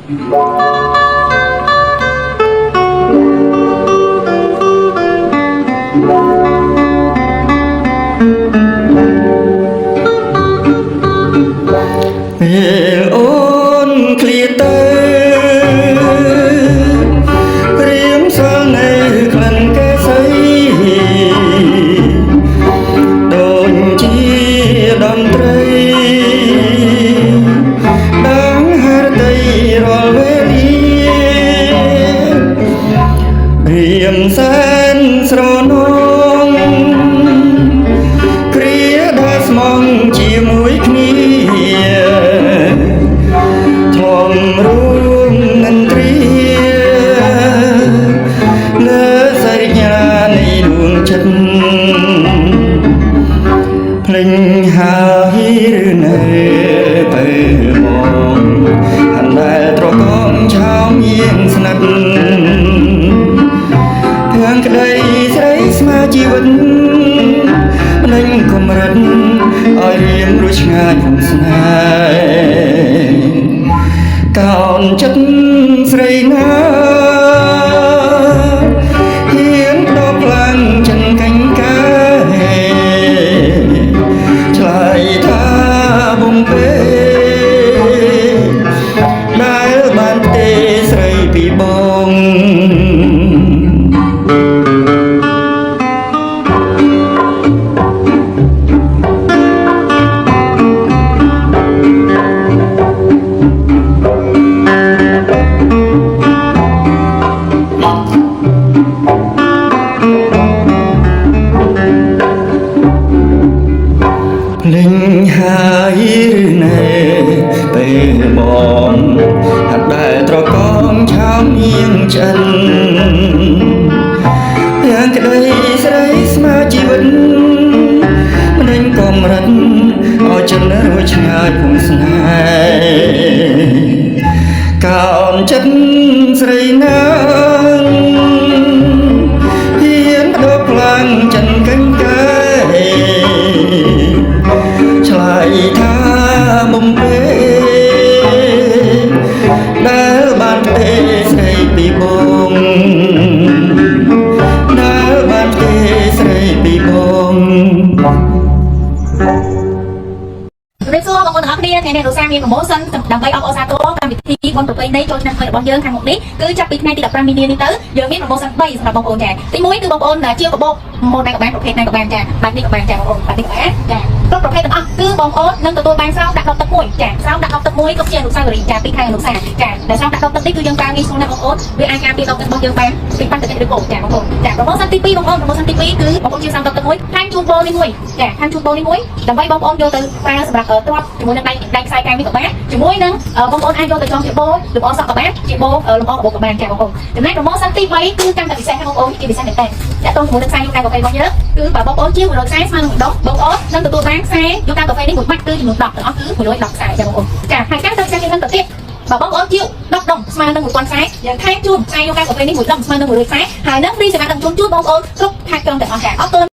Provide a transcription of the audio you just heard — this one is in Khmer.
អូនឃ្លាទៅព្រៀមសល់នៅក្លិនកេសីដូចជាដំត្រីដងហរតីរាល់វេលាព្រៀមសែនស្រនងគ្រាដែលស្មងជាមួយគ្នារួមនឹងទ្រាលើសរិយានៃដួងចិត្តភ្លេចហើយឬនៅពេលមកអណ្ដែលត្រកងឆោមយាងស្និទ្ធទាំងក្តីស្រីស្មាជីវិតភ្លេចកម្រិតឲ្យរៀមរួចឆ្ងាយក្នុងស្នេហ៍កោនចិត្តស្រីណាហ៊ានដកខ្លាំងចិនកាញ់កាយឆ្លើយថាបំពេដែលបានទេស្រីពីបងលេងហើយឬណែពេលបងហត់ដែលត្រកងឆោមញៀងចិនយ៉ាងក្តីស្រីស្មាជីវិតមិនដឹងកំរិតឲ្យចិនរួចឆ្ងាយពុំស្នេហ៍កោនចិត្តស្រីណាហ៊ានបដកខ្លាំងចិនកាញ់កាយឆ្លើយថាបំពេដែលបានទេស្រីពីបងដែលបានទេស្រីពីបងរៀបសួរបងប្អូនទាំងអស់គ្នាថ្ងៃនេះលោកសាមានប្រម៉ូសិនដើម្បីអបអរសាទរកម្មវិធីបុណ្យប្រពៃណីចូលឆ្នាំថ្មីរបស់យើងខាងមុខនេះគឺចាប់ពីថ្ងៃទី15មីនានេះទៅយើងមានប្រម៉ូសិន3សម្រាប់បងប្អូនចាទី1គឺបងប្អូនជាកបោកម៉ូដណាក៏បានប្រភេទណាក៏បានចាបែបនេះក៏បានចាបងប្អូនបែបនេះក៏បានចាគ្រប់ប្រភេទទាំងអស់គឺបងប្អូននឹងទទួលបានស្រោមដាក់ដុតទឹកមួយចាស្រោមដាក់ដុតទឹកមួយក៏ជាអនុស្សាវរីយ៍ចាពីខែអនុស្សាចាដែលស្រោមដាក់ដុតទឹកនេះគឺយើងប្រើងាយស្រួលណាស់បងប្អូនវាអាចការពារដុតទឹករបស់យើងបានពីបាត់ទឹកឬក៏ចាបងប្អូនចាប្រម៉ូសិនទី2បងប្អូនប្រម៉ូសិនទី2គឺបងប្អូនជាស្រោមដុតទឹកមួយខាងជូនបូនេះមួយចាខាងជូនបូនេះមួយដើម្បីបងប្អូនយកទៅប្រើសម្រាប់ទ្រាប់ជាមួយនឹងដៃខ្សែកែងនេះក៏បានជាមួយនឹងបងប្អូនអាចយកទៅចងជាបូលម្អសក់ក៏បានជាបូលម្អកបោកក៏បានចាបងប្អូនចំណែកប្រម៉ូសិនទី3គឺកាន់តែពិសេសបងប្អូនជាពិសេសមែនតើចាតោះជាមួយនឹងខ្សែយូកាកាហ្វេរបស់យើងគឺបើបងប្អូនជា100ខ្សែស្មើនឹង1ដុំបងប្អូននឹងទទួលបានខ្សែយូកាកាហ្វេនេះមួយបាច់គឺចំនួន10ទាំងអស់គឺ110ខ្សែចាបងប្អូនចាហើយការទៅខ្សែនេះនឹងទៅទៀតបើបងប្អូនជា10ដុំស្មើនឹង1000ខ្សែយើងថែមជូនខ្សែយូកាកាហ្វេនេះ1ដុំស្មើនឹង100ខ្សែហើយនឹងព្រីសេវាដឹកជូនបងប្អូនគ្រប់ខេត្តក្រុងទាំងអស់ចាអរគុណ